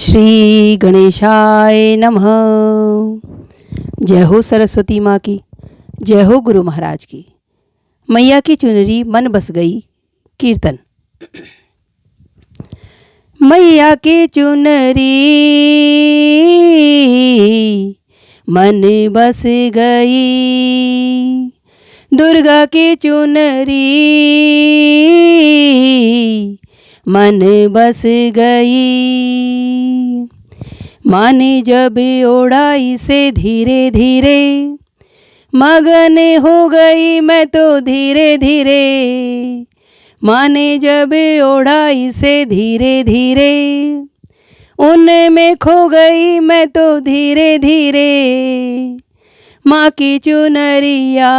श्री गणेशाय नमः। जय हो सरस्वती माँ की, जय हो गुरु महाराज की। मैया की चुनरी मन बस गई। कीर्तन। मैया की चुनरी मन बस गई, दुर्गा की चुनरी मन बस गई। माँ ने जब ओढ़ाई से धीरे धीरे, मगन हो गई मैं तो धीरे धीरे। माँ ने जब ओढ़ाई से धीरे धीरे, उनमें खो गई मैं तो धीरे धीरे। माँ की चुनरिया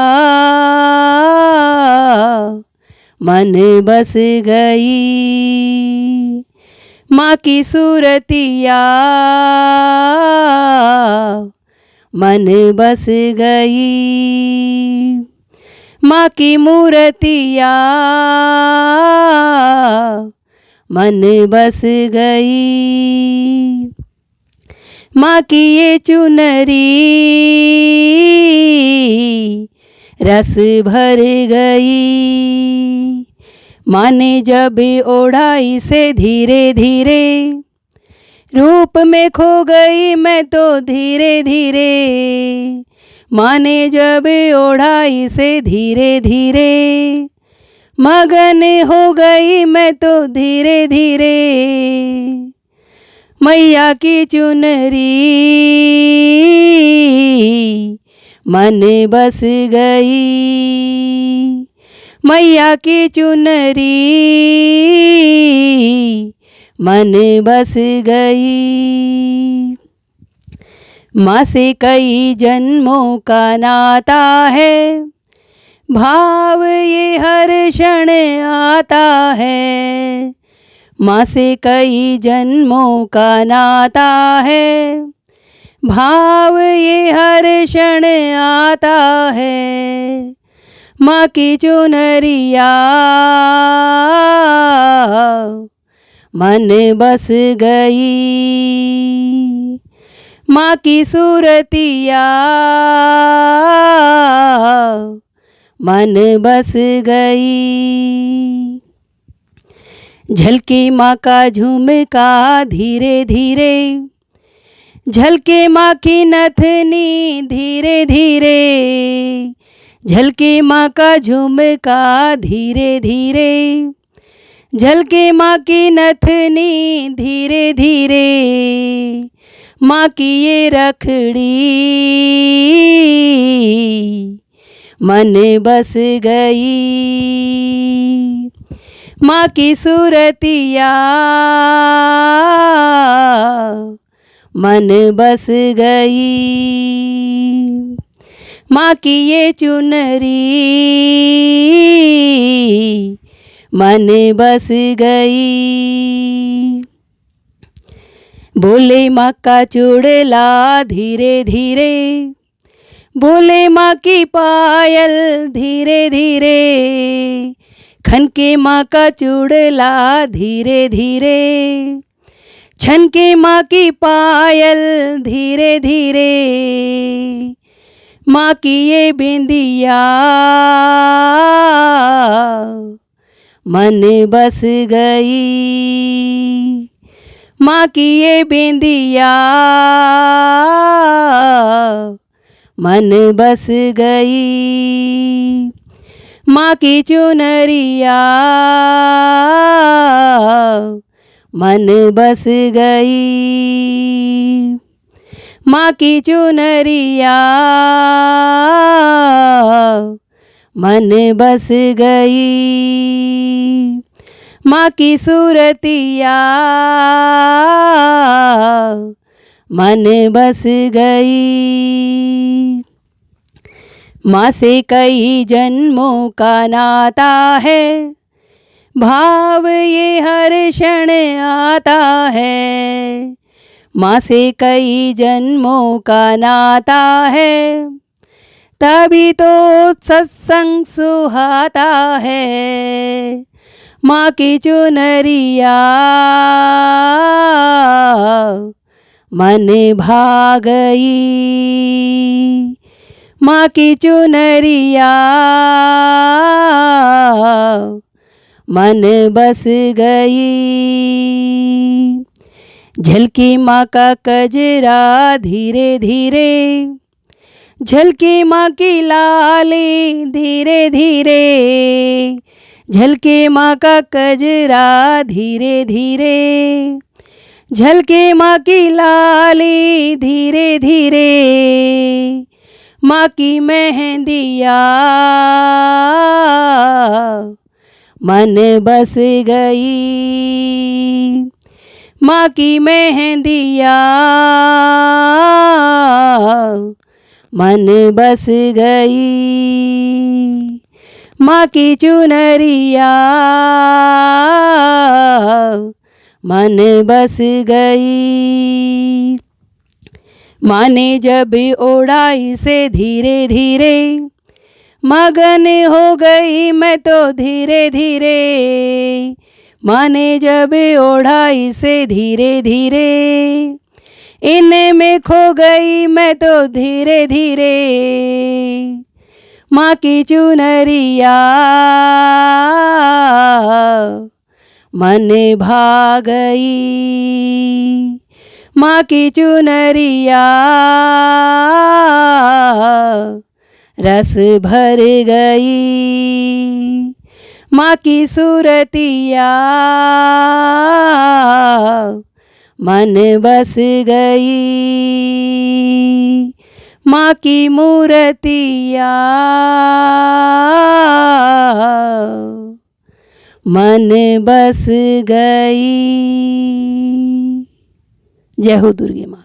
मन बस गई, माँ की सूरतिया मन बस गई। माँ की मूर्तिया मन बस गई। माँ की ये चुनरी रस भर गई। माँ ने जब ओढ़ाई से धीरे धीरे, रूप में खो गई मैं तो धीरे धीरे। माँ ने जब ओढ़ाई से धीरे धीरे, मगन हो गई मैं तो धीरे धीरे। मैया की चुनरी मन बस गई, मैया की चुनरी मन बस गई। माँ से कई जन्मों का नाता है, भाव ये हर क्षण आता है। माँ से कई जन्मों का नाता है, भाव ये हर क्षण आता है। माँ की चुनरिया मन बस गई, माँ की सूरतिया मन बस गई। झलके माँ का झुमका धीरे धीरे, झलके माँ की नथनी धीरे धीरे। झलके माँ का झुमका धीरे धीरे, झलके माँ की नथनी धीरे धीरे। माँ की ये रखड़ी मन बस गई, माँ की सूरतिया मन बस गई। माँ की ये चुनरी मन बस गई। बोले माँ का चूड़ला धीरे धीरे, बोले माँ की पायल धीरे धीरे। खनके माँ का चूड़ला धीरे धीरे, छनके माँ की पायल धीरे धीरे। माँ की ये बिंदिया मन बस गई, माँ की ये बिंदिया मन बस गई। माँ की चुनरिया मन बस गई, माँ की चुनरिया मन बस गई। माँ की सूरतिया मन बस गई। माँ से कई जन्मों का नाता है, भाव ये हर क्षण आता है। माँ से कई जन्मों का नाता है, तभी तो सत्संग सुहाता है। माँ की चुनरिया मन भा गई। माँ की चुनरिया मन बस गई। झलकी माँ का कजरा धीरे धीरे, झलकी माँ की लाली धीरे धीरे, झलके माँ का कजरा धीरे धीरे, झलके माँ की लाली धीरे धीरे। माँ की मेहंदिया मन बस गई। माँ की मेहंदिया मन बस गई। माँ की चुनरिया मन बस गई। माँ ने जब ओढ़ाई से धीरे धीरे, मगन हो गई मैं तो धीरे धीरे। माँ ने जब ओढ़ाई से धीरे धीरे, इनमें खो गई मैं तो धीरे धीरे। माँ की चुनरिया मन भा गई। माँ की चुनरिया रस भर गई। माँ की सूरतिया मन बस गई। माँ की मूर्तिया मन बस गई। जय हो दुर्गे माँ।